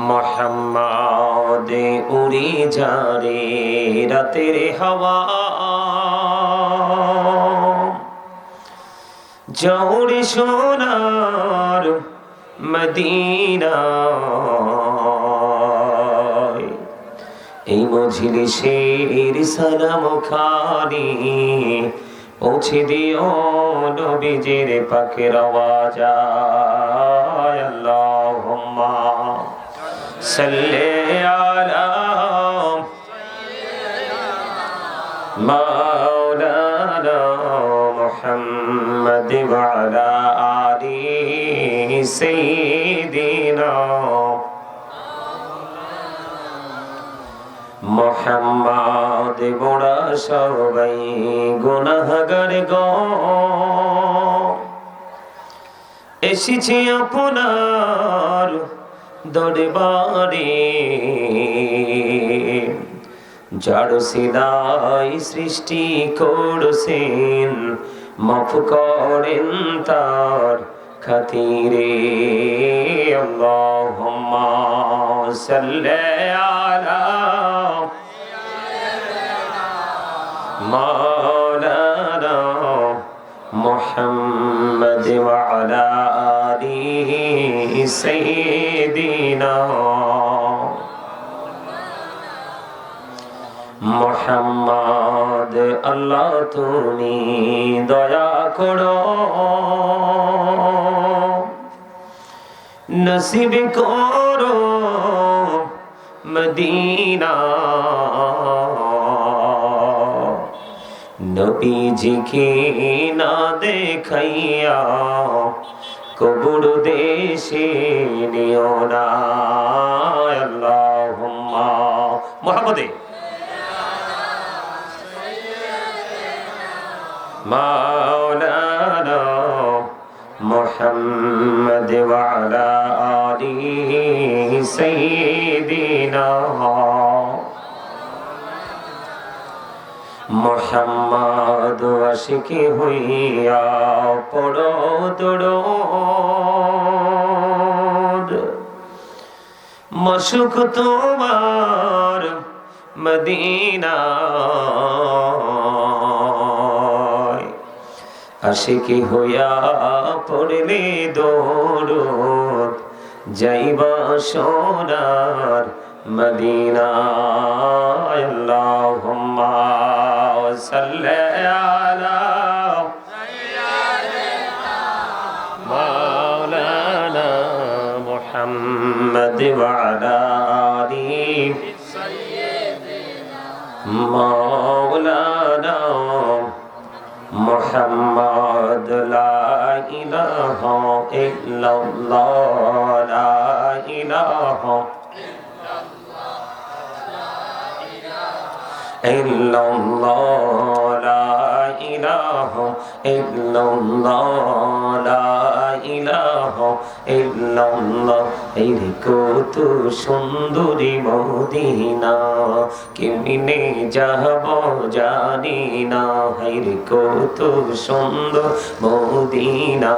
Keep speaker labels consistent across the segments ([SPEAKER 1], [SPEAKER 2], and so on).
[SPEAKER 1] মোহাম্মদ উড়ে যারে রাতের হাওয়া জৌরে সোনার মদিনা এই মজলিসের সালাম খানি পৌঁছে দিও নবীজির পাকের আওয়াজ আল্লাহুম্মা সাল্লি আলা মাওলানা মুহাম্মদ ওয়া আলা আলি সাইয়্যিদিনা মোহাম্মদ বড়া সবাই গুনাহগার গো এসেছি আপনার দরবারে যার সিলাই সৃষ্টি করছেন মাফ করেন তার খাতিরে আল্লাহুম্মা সাল্লি আলা মাওলানা মুহাম্মদ ওয়া আলা আলিহি সাইয়্যিদিনা মুহাম্মদ আল্লাহ তুমি দয়া করো নসিব করো মদিনা নবীজিকে না দেখাইয়া কবর দেশে নিও না আল্লাহুম্মা মুহাম্মদে মাওলানা মুহাম্মদ ওয়া আলা আলিহি সাইয়্যিদিনা মুহাম্মদ আশিকি হইয়া পড়ো দরুদ মশক তোমার মদিনা আশিকি হইয়া পড়লে দরুদ যাইবা সোনার মদিনা আল্লাহুম্মা সাল্লি আলা মাওলানা মুহাম্মদ ওয়া আলা আলিহি মাওলানা মুহাম্মদ লা ইলাহা ইল্লাল্লাহ লা ইলাহা ইল্লাল্লাহ লা ইলাহা ইল্লাল্লাহ লা ইলাহা ইল্লাল্লাহ এই কত সুন্দরী মদিনা কেমনে যাব জানি না এই কত সুন্দর মদিনা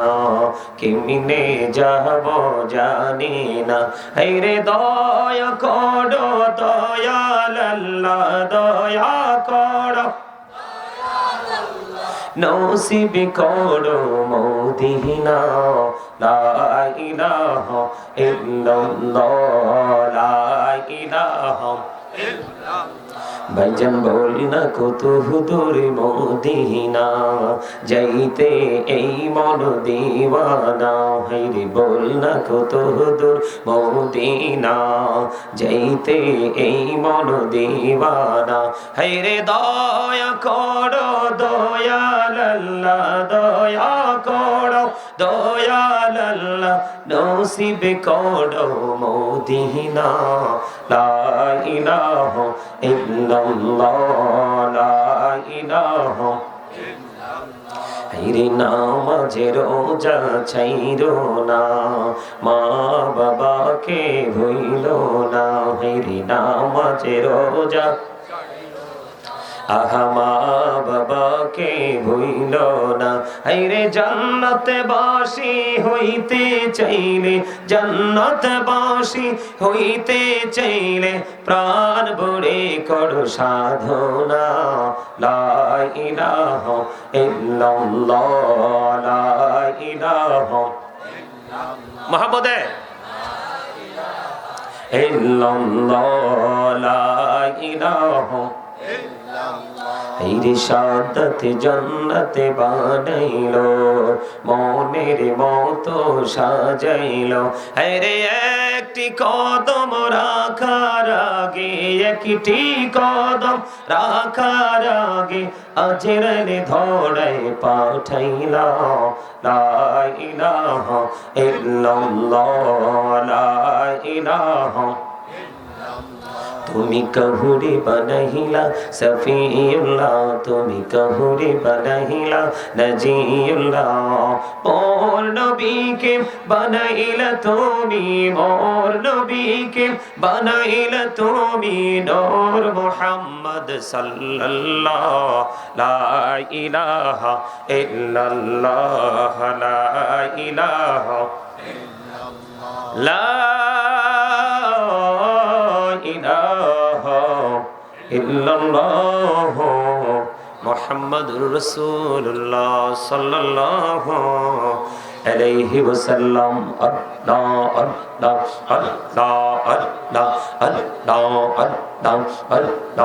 [SPEAKER 1] কেমনে যাব জানি না এই রে দয়া করো দয়াল আল্লাহ দয়া করো নসিব করো মদিনা লা ইলাহা ইল্লাল্লাহ লা ইলাহা ভাইজান বল না কত দূরে মদিনা যাইতে এই মন দিওয়ানা হাইরে বল না কত দূর মদিনা যাইতে এই মন দিওয়ানা হাইরে দয়া করো দয়াল আল্লাহ দয়া করো দয়াল আল্লাহ নসিব করো মদিনা লা ইলাহা ইল্লাল্লাহ লা ইলাহা হাইরে নামাজে রোজা ছাইরো না মা বাবাকে ভুইলো না হাইরে নামাজে রোজা আহা মা বাবাকে ভুইল না। হায়রে জান্নাতবাসী হইতে চাইলে, জান্নাতবাসী হইতে চাইলে প্রাণ ভরে করো সাধনা। লা ইলাহা ইল্লাল্লাহ, লা ইলাহা মুহাম্মাদে ইল্লাল্লাহ, লা ইলাহা ইল্লাল্লাহ। সাদাতে জান্নাতে বানাইলো, মনের মতো সাজাইলো। আরে একটি কদম রাখার আগে, একটি কদম রাখার আগে আজরাইলে ধরাই পাঠাইলা। লা ইলাহা ইল্লাল্লাহ, লা ইলাহা। তুমি কাহুরে বানাইলা সফিউল্লাহ, তুমি কাহুরে বানাইলা নজিউল্লাহ। মোর নবীকে বানাইলা তুমি, মোর নবীকে বানাইলা তুমি নূর মুহাম্মদ সাল্লাল্লাহ। লা ইলাহা ইল্লাল্লাহ, লা ইলাহা ইল্লাল্লাহ, লা ইলাহা ইল্লাল্লাহ মুহাম্মাদুর রাসূলুল্লাহ সাল্লাল্লাহু আলাইহি ওয়াসাল্লাম। আল্লাহ আল্লাহ আল্লাহ আল্লাহ আল্লাহ আল্লাহ আল্লাহ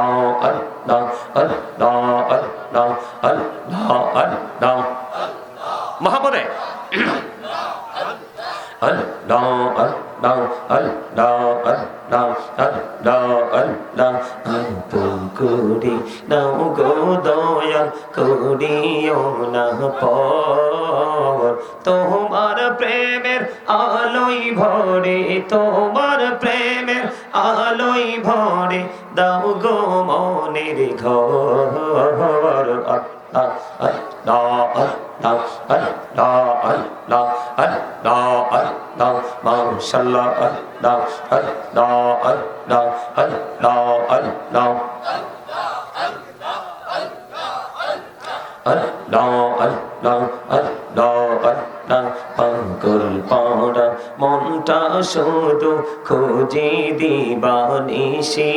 [SPEAKER 1] আল্লাহ আল্লাহ আল্লাহ আল্লাহ আল্লাহ মুহাম্মাদে আল্লাহ আল্লাহ আল্লাহ আল্লাহ আল্লাহ আল্লাহ। আপন করে নাও গো দয়াল, করিও না পর। তোমার প্রেমের আলোয় ভরে, তোমার প্রেমের আলোয় ভরে দাও গো মনের ঘর। আল্লাহ আল্লাহ আল্লাহ আল্লাহ আল্লাহ আল্লাহ আল্লাহ মাশাআল্লাহ। আল্লাহ আল্লাহ আল্লাহ আল্লাহ আল্লাহ আল্লাহ আল্লাহ আল্লাহ আল্লাহ। পাগল পাড়া মনটা শুধু খুঁজে দিবানিশি,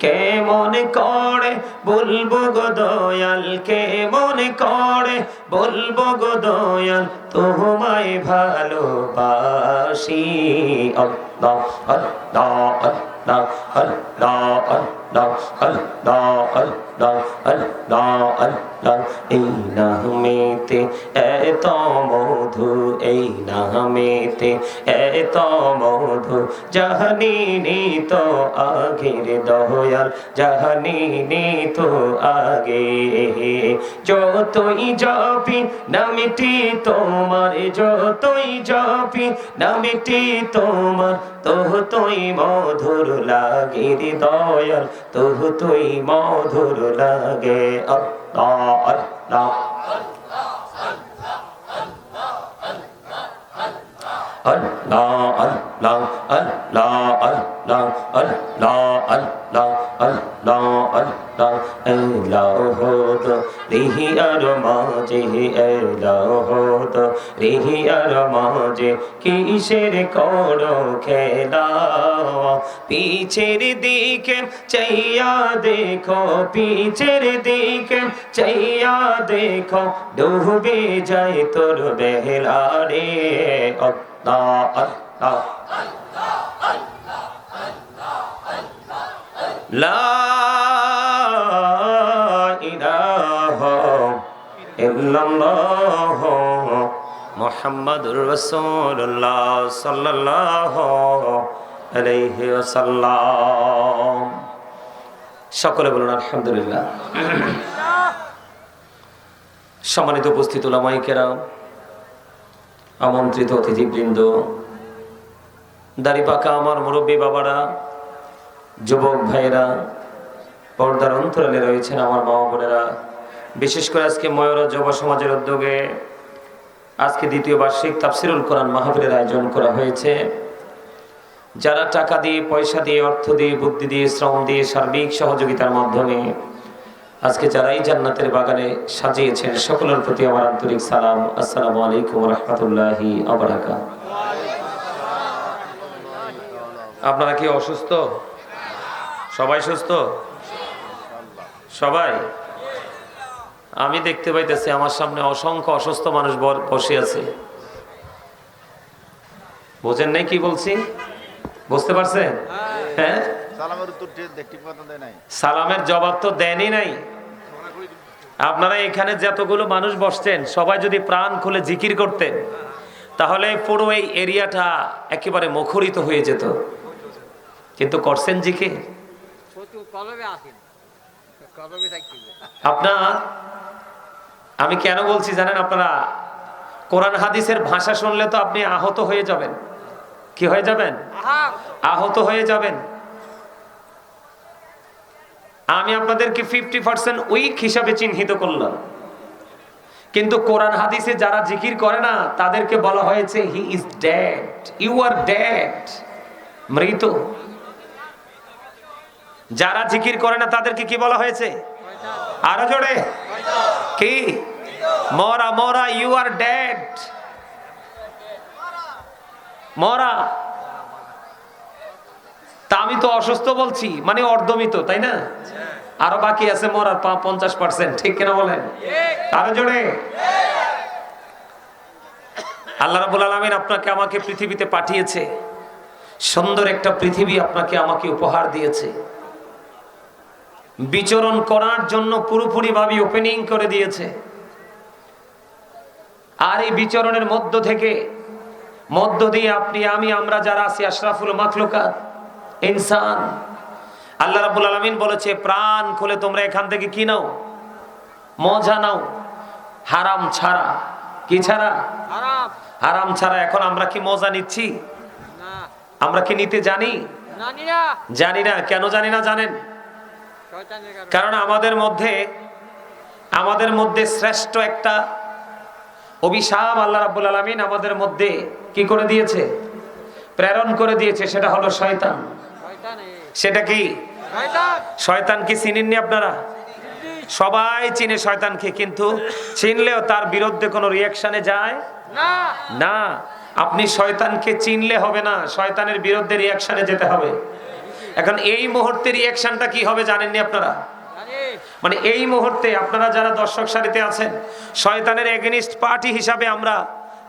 [SPEAKER 1] কেমন করে বলবো গো দয়াল, কেমন করে বলবো গো দয়াল তোমায় ভালোবাসি। আল্লাহ আল্লাহ আল্লাহ আল্লাহ আল্লাহ আল্লাহ আল্লাহ আল্লাহ আল্লাহ। এই নামেতে এত মধু, এই নামেতে এত মধু জাহানিনি তো আগের দয়াল, জাহানিনি তো আগে। যতই জপি নামটি তোমার, যতই জপি নামটি তোমার ততই মধুর লাগে রে দয়াল, ততই মধুর লাগে। আল্লাহ আল্লাহ আল্লাহ আল্লাহ আল্লাহ আল্লাহ আল্লাহ আল্লাহ আল্লাহ আল্লাহ। এলাহো তো রিহিয়ার মাঝে, এলাহো তো রিহিয়ার মাঝে কিসের করো খেলা। পিছের দিকে চাইয়া দেখো, পিছের দিকে চাইয়া দেখো ডুবে যায় তোর বেলা রে। আল্লাহ আল্লাহ লা ইলাহা ইল্লাল্লাহ মুহাম্মাদুর রাসূলুল্লাহ সাল্লাল্লাহু আলাইহি ওয়াসাল্লাম। সকলে বলুন আলহামদুলিল্লাহ। সম্মানিত উপস্থিত উলামায়ে কেরাম, আমন্ত্রিত অতিথিবৃন্দ, দাড়ি পাকা আমার মুরব্বী বাবারা, যুবক ভাইয়েরা, পর্দার অন্তরালে রয়েছেন আমার মা বোনেরা, বিশেষ করে আজকে ময়ূরা যুব সমাজের উদ্যোগে আজকে দ্বিতীয় বার্ষিক তাফসিরুল কোরআন মাহফিলের আয়োজন করা হয়েছে। যারা টাকা দিয়ে, পয়সা দিয়ে, অর্থ দিয়ে, বুদ্ধি দিয়ে, শ্রম দিয়ে, সার্বিক সহযোগিতার মাধ্যমে আজকে যারাই জান্নাতের বাগানে সাজিয়েছেন সকলের প্রতি আমার আন্তরিক সালাম। আসসালামু আলাইকুম ওয়া রাহমাতুল্লাহি ওয়া বারাকাতুহু। আপনারা কি অসুস্থ? সবাই সুস্থ? সবাই? আমি দেখতে পাইতেছি আমার সামনে অসংখ্য অসুস্থ মানুষ বসে আছে। বোঝেন নাই কি বলছি? বুঝতে পারছেন? হ্যাঁ, সালামের জবাব তো দেনই নাই। আপনারা এখানে যতগুলো মানুষ বসছেন সবাই যদি প্রাণ খুলে জিকির করতেন তাহলে পুরো এই এরিয়াটা একেবারে মুখরিত হয়ে যেত। কিন্তু করছেন জিকির? আপনার আমি কেন বলছি জানেন? আপনারা কোরআন হাদিসের ভাষা শুনলে তো আপনি আহত হয়ে যাবেন। কি হয়ে যাবেন? আহত হয়ে যাবেন। আমি আপনাদেরকে 50% উইক হিসাবে চিহ্নিত করলাম, কিন্তু কোরআন হাদিসে যারা জিকির করে না তাদেরকে বলা হয়েছে he is dead, you are dead, মৃত। যারা জিকির করে না তাদেরকে কি বলা হয়েছে? আরো জোরে কি? মরা মরা, ইউ আর ডেড, মরা। তা আমি তো অসুস্থ বলছি মানে অর্ধমিত, তাই না? আরো বাকি আছে মরার 50%, ঠিক কিনা বলেন? আরো জোরে। আল্লাহ রাব্বুল আলামিন আপনাকে আমাকে পৃথিবীতে পাঠিয়েছে, সুন্দর একটা পৃথিবী আপনাকে আমাকে উপহার দিয়েছে, বিচরণ করার জন্য পুরোপুরি ভাবে ওপেনিং করে দিয়েছে। আর এই বিচরণের মধ্য দিয়ে আপনি আমি আমরা যারা আছি আশরাফুল মাখলুকাত ইনসান, আল্লাহ রাব্বুল আলামিন বলেছে প্রাণ খুলে তোমরা এখান থেকে কি নাও? মজা নাও, হারাম ছাড়া। কি ছাড়া? হারাম ছাড়া। এখন আমরা কি মজা নিচ্ছি? আমরা কি নিতে জানি? জানি না। কেন জানি না জানেন? কারণ আমাদের মধ্যে শ্রেষ্ঠ একটা অভিশাপ আল্লাহ রাব্বুল আলামিন আমাদের মধ্যে কি করে দিয়েছে? প্রেরণ করে দিয়েছে। সেটা হলো শয়তান। সেটা কি? শয়তান কি চিনেননি আপনারা? সবাই চিনে শয়তানকে, কিন্তু চিনলেও তার বিরুদ্ধে কোনো রিয়াকশনে যায় না। আপনি শয়তানকে চিনলে হবে না, শয়তানের বিরুদ্ধে রিয়াকশনে যেতে হবে। এখন এই মুহূর্তে রিয়াকশনটা কি হবে জানেননি আপনারা? মানে এই মুহূর্তে আপনারা যারা দর্শক সারিতে আছেন, শয়তানের এগেনিস্ট পার্টি হিসাবে আমরা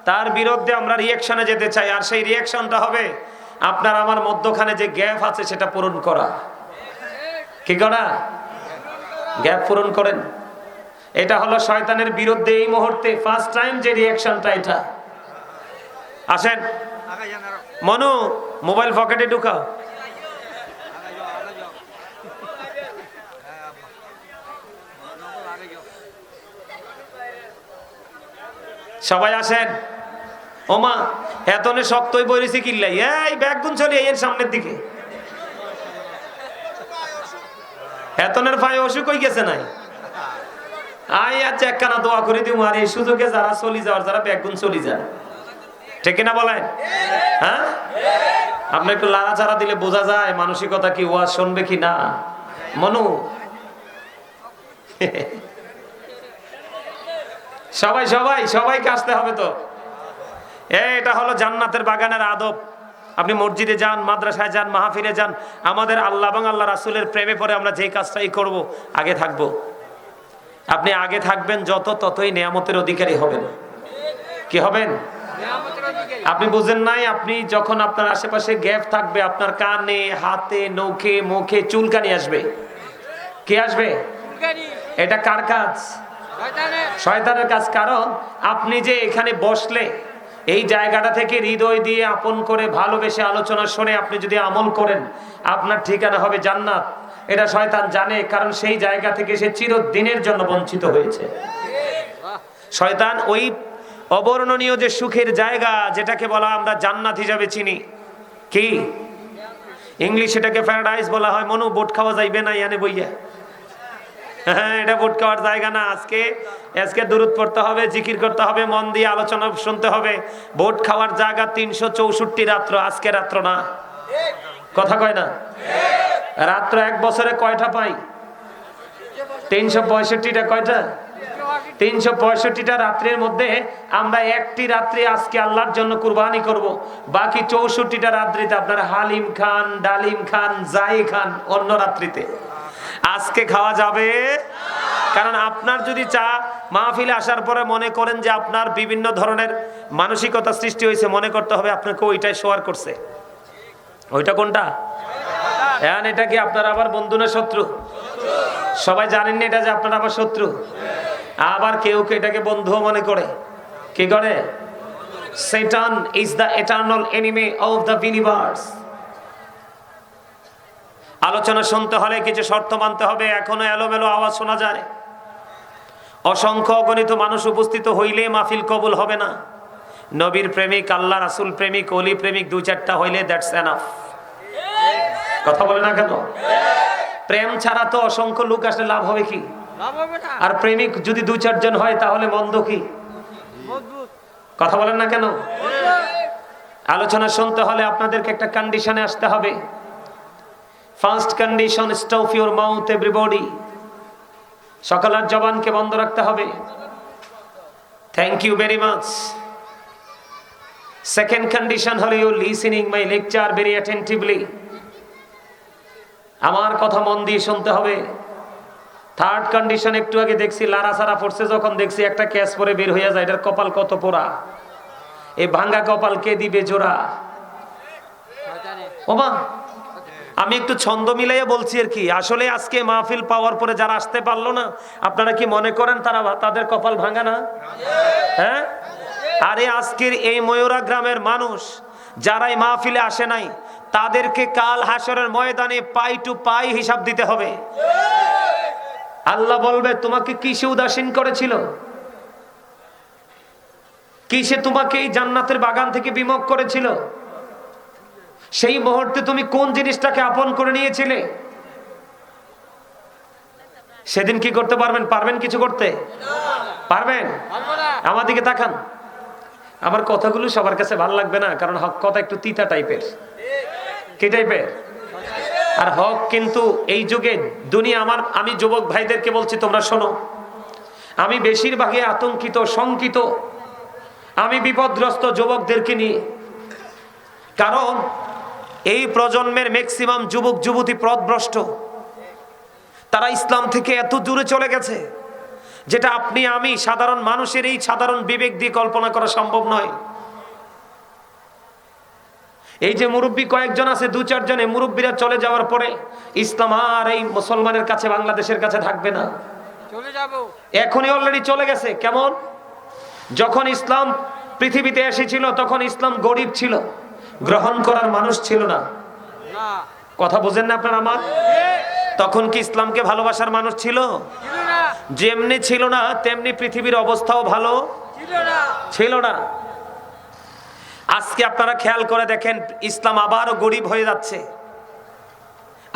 [SPEAKER 1] তার বিরুদ্ধে আমরা রিয়াকশনে যেতে চাই। আর সেই রিয়াকশনটা হবে আপনার আমার মধ্যখানে যে গ্যাপ আছে সেটা পূরণ করা। কি করা? গ্যাপ পূরণ করেন। এটা হলো শয়তানের বিরুদ্ধে এই মুহূর্তে ফার্স্ট টাইম যে রিয়াকশনটা। এটা আসেন মনু, মোবাইল পকেটে ঢুকাও। সবাই আসেন। ওমা এতনে শক্তই বইরেছি কিল্লাই, এই ব্যাগগুন চলে এর সামনের দিকে। এতনের ভাই অসুখ হয়ে গেছে নাই? আই আচ্ছা একখানা দোয়া করে দিব। আর এই সুযোগে যারা চলি যাওয়ার, যারা ব্যাগগুন চলি যায়, ঠিক কিনা বলেন? হ্যাঁ, আপনি একটু লাড়াচাড়া দিলে বোঝা যায় মানসিকতা কি, ওয়াজ শুনবে কি না। মনু সবাই সবাই সবাইকে আসতে হবে তো। এটা হলো জান্নাতের বাগানের আদব। আপনি মসজিদে যান, মাদ্রাসায় যান, মাহফিলে যান, আমাদের আল্লাহ এবং আল্লাহ রাসূলের প্রেমে পড়ে আমরা যে কাজটাই করব আগে থাকবো। আপনি আগে থাকবেন যত, ততই নেয়ামতের অধিকারী হবেন। কি হবেন? আপনি বুঝেন নাই? আপনি যখন আপনার আশেপাশে গ্যাপ থাকবে, আপনার কানে, হাতে, নখে, মুখে চুলকানি আসবে। কি আসবে? এটা কার কাজ? শয়তানের কাজ। কারণ আপনি যে এখানে বসলে এই জায়গাটা থেকে হৃদয় দিয়ে আপন করে ভালোবেসে আলোচনা শুনে আপনি যদি আমল করেন, আপনার ঠিকানা হবে জান্নাত। এটা শয়তান জানে, কারণ সেই জায়গা থেকে সে চিরদিনের জন্য বঞ্চিত হয়েছে। শয়তান ওই অবর্ণনীয় যে সুখের জায়গা, যেটাকে বলা আমরা জান্নাত হিসাবে চিনি, কি ইংলিশ এটাকে প্যারাডাইস বলা হয়। মনু বোট খাওয়া যাইবে না ইয়ানে বইয়া? হ্যাঁ, এটা বোট খাওয়ার জায়গা না। আজকে দুরূদ পড়তে হবে, জিকির করতে হবে, মন দিয়ে আলোচনা শুনতে হবে। বোট খাওয়ার জায়গা 364 রাত্র, আজকে রাত্র না। কথা কয় না? রাত্র এক বছরে কয়টা পাই? 365টা কয়টা? 365টা রাত্রির মধ্যে আমরা একটি রাত্রি আজকে আল্লাহর জন্য কুরবানি করব। বাকি 64টা রাত্রিতে আপনারা হালিম খান, ডালিম খান, যাই খান অন্য রাত্রিতে। আজকে খাওয়া যাবে? কারণ আপনার যদি মাহফিলে আসার পরে মনে করেন যে আপনার বিভিন্ন ধরনের মানসিকতা সৃষ্টি হয়েছে, মনে করতে হবে আপনাকে ওইটাই শোয়ার করছে। ওইটা কোনটা? এখন এটা কি আপনার আবার বন্ধু না শত্রু? সবাই জানেন না এটা যে আপনার আবার শত্রু। আবার কেউ কেউ এটাকে বন্ধুও মনে করে। কি করে? Satan is the eternal enemy of the believers. আলোচনা শুনতে হলে কিছু শর্ত মানতে হবে। এখনো এলোমেলো আওয়াজ শোনা যায়। অসংখ্য অগণিত মানুষ উপস্থিত হইলে মাহফিল কবুল হবে না। নবীর প্রেমিক, আল্লাহ রাসূল প্রেমিক, ওলি প্রেমিক 2-4টা হইলে দ্যাটস এনাফ। কথা বলে না কেন? প্রেম ছাড়া তো অসংখ্য লোক আসলে লাভ হবে কি? আর প্রেমিক যদি 2-4 জন হয় তাহলে মন্দ কি? কথা বলেন না কেন? আলোচনা শুনতে হলে আপনাদেরকে একটা কন্ডিশনে আসতে হবে। First condition, stop your mouth everybody. সকলের জবানকে বন্ধ রাখতে হবে। Thank you very much. Second condition হলো you listening my lecture very attentively. আমার কথা মন দিয়ে শুনতে হবে। থার্ড কন্ডিশন, একটু আগে দেখছি লারাসারা পড়ছে, যখন দেখছি একটা ক্যাশ পরে বের হইয়া যায়, এটার কপাল কত পোড়া। এই ভাঙ্গা কপাল কে দিবে জোড়া? ওমা, আমি একটু ছন্দ মিলাইয়া বলছি আর কি। আসলে আজকে মাহফিল পাওয়ার পরে যারা আসতে পারলো না, আপনারা কি মনে করেন তাদের কপাল ভাঙ্গা না? হ্যাঁ, আরে আজকের এই ময়ূরা গ্রামের মানুষ যারা এই মাহফিলে আসে নাই, তাদেরকে কাল হাসরের ময়দানে পাই টু পাই হিসাব দিতে হবে। আল্লাহ বলবে, তোমাকে কিসে উদাসীন করেছিল? কিসে তোমাকে এই জান্নাতের বাগান থেকে বিমুখ করেছিল? সেই মুহূর্তে তুমি কোন জিনিসটাকে আপন করে নিয়েছিলে? সেদিন কি করতে পারবেন? পারবেন কিছু করতে? পারবেন? আমার দিকে তাকান। আমার কথাগুলো সবার কাছে ভালো লাগবে না, কারণ হক কথা একটু তিতা টাইপের। কি টাইপের? আর হক কিন্তু এই যুগে দুনিয়া। আমি যুবক ভাইদেরকে বলছি, তোমরা শোনো। আমি বেশিরভাগই আতঙ্কিত, শঙ্কিত, আমি বিপদগ্রস্ত যুবকদেরকে নিয়ে। কারণ এই প্রজন্মের ম্যাক্সিমাম যুবক যুবতী পথভ্রষ্ট। তারা ইসলাম থেকে এত দূরে চলে গেছে যেটা আপনি আমি সাধারণ মানুষের এই সাধারণ বিবেক দিয়ে কল্পনা করা সম্ভব নয়। এই যে মুরব্বী কয়েকজন আছে, 2-4 জন, এই মুরব্বীরা চলে যাওয়ার পরে ইসলাম আর এই মুসলমানের কাছে, বাংলাদেশের কাছে থাকবে না। চলে যাব, এখনই অলরেডি চলে গেছে। কেমন? যখন ইসলাম পৃথিবীতে এসেছিল তখন ইসলাম গরিব ছিল, গ্রহণ করার মানুষ ছিল না। কথা বুঝেন না আপনারা আমার? তখন কি ইসলামকে ভালোবাসার মানুষ ছিল? যেমনি ছিল না, তেমনি পৃথিবীর অবস্থাও ভালো ছিল না। আজকে আপনারা খেয়াল করে দেখেন, ইসলাম আবারও গরিব হয়ে যাচ্ছে।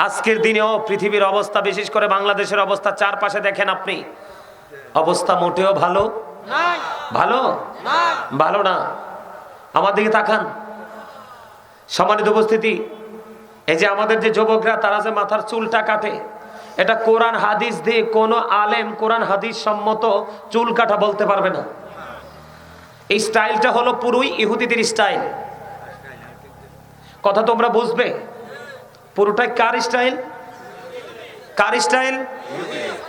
[SPEAKER 1] আজকের দিনেও পৃথিবীর অবস্থা, বিশেষ করে বাংলাদেশের অবস্থা, চারপাশে দেখেন আপনি, অবস্থা মোটেও ভালো ভালো না। আমার দিকে তাকান। সম্মানিত উপস্থিতি, এই যে আমাদের যে যুবকরা, তারা যে মাথার চুলটা কাটে, এটা কোরআন হাদিস দিয়ে কোনো আলেম কোরআন হাদিস সম্মত চুল কাটা বলতে পারবে না। এই স্টাইলটা হলো পুরোই ইহুদিদের স্টাইল। কথা তোমরা বুঝবে? পুরোটাই কার স্টাইল? কার স্টাইল?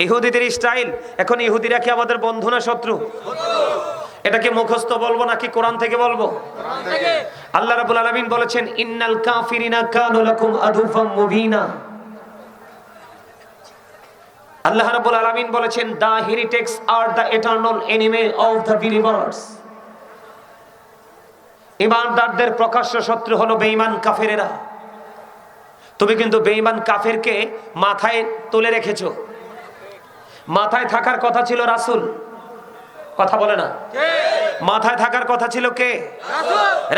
[SPEAKER 1] ইহুদিদের স্টাইল। এখন ইহুদিরা কি আমাদের বন্ধু না শত্রু? এটাকে মুখস্থ বলবো নাকি কোরআন থেকে বলবো? আল্লাহ রাব্বুল আলামিন বলেছেন, ইন্নাল কাফিরিনা কানু লাকুম আদুফাম মুবিনা। আল্লাহ রাব্বুল আলামিন বলেছেন, the heretics are the eternal enemy of the believers। ঈমানদারদের প্রকাশ্য শত্রু হলো বেঈমান কাফেরেরা। তুমি কিন্তু বেঈমান কাফেরকে মাথায় তুলে রেখেছো। মাথায় থাকার কথা ছিল রাসূল। কথা বলে না? মাথায় থাকার কথা ছিল কে?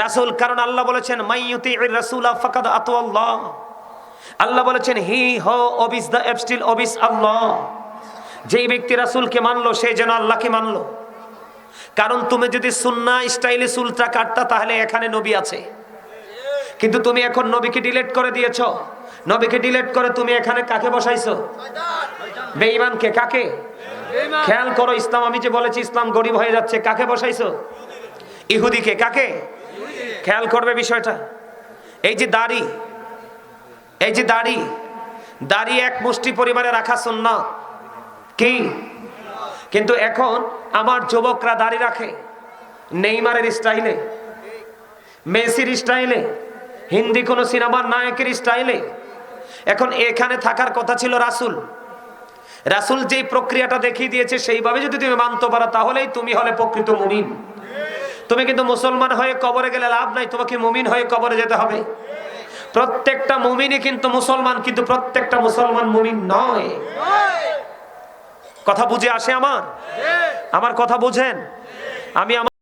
[SPEAKER 1] রাসূল। কারণ আল্লাহ বলেছেন, মাইয়ুতি'ir রাসূলা ফাকাদ আতাআল্লাহ। আল্লাহ বলেছেন, হি হো ওবিস দ্য এবস্টিল ওবিস আল্লাহ। যেই ব্যক্তি রাসূলকে মানলো সে যেন আল্লাহকে মানলো। কারণ তুমি যদি সুন্নাহ স্টাইলে চুলটা কাটতা তাহলে এখানে নবী আছে, কিন্তু তুমি এখন নবীকে ডিলিট করে দিয়েছো। নবীকে ডিলিট করে তুমি এখানে কাকে বসাইছো? বেঈমানকে, কাকে? খেয়াল করো, ইসলাম, আমি যে বলেছি ইসলাম গরিব হয়ে যাচ্ছে, কাকে বসাইছো? ইহুদিকে। কাকে? খেয়াল করবে বিষয়টা। এই যে দাড়ি, এই যে দাড়ি, দাড়ি এক মুষ্টি পরিমাণে রাখা সুন্নাত কি? কিন্তু এখন আমার যুবকরা দাড়ি রাখে নেইমারের স্টাইলে, মেসির স্টাইলে, হিন্দি কোন সিনেমার নায়কের স্টাইলে। এখন এখানে থাকার কথা ছিল রাসূল। রাসূল যেই প্রক্রিয়াটা দেখিয়ে দিয়েছে সেইভাবে যদি তুমি মানতে পারো তাহলেই তুমি হলে প্রকৃত মুমিন। তুমি কিন্তু মুসলমান হয়ে কবরে গেলে লাভ নাই, তোমাকে মুমিন হয়ে কবরে যেতে হবে। প্রত্যেকটা মুমিনই কিন্তু মুসলমান, কিন্তু প্রত্যেকটা মুসলমান মুমিন নয়। কথা বুঝে আসে আমার? আমার কথা বুঝেন? আমি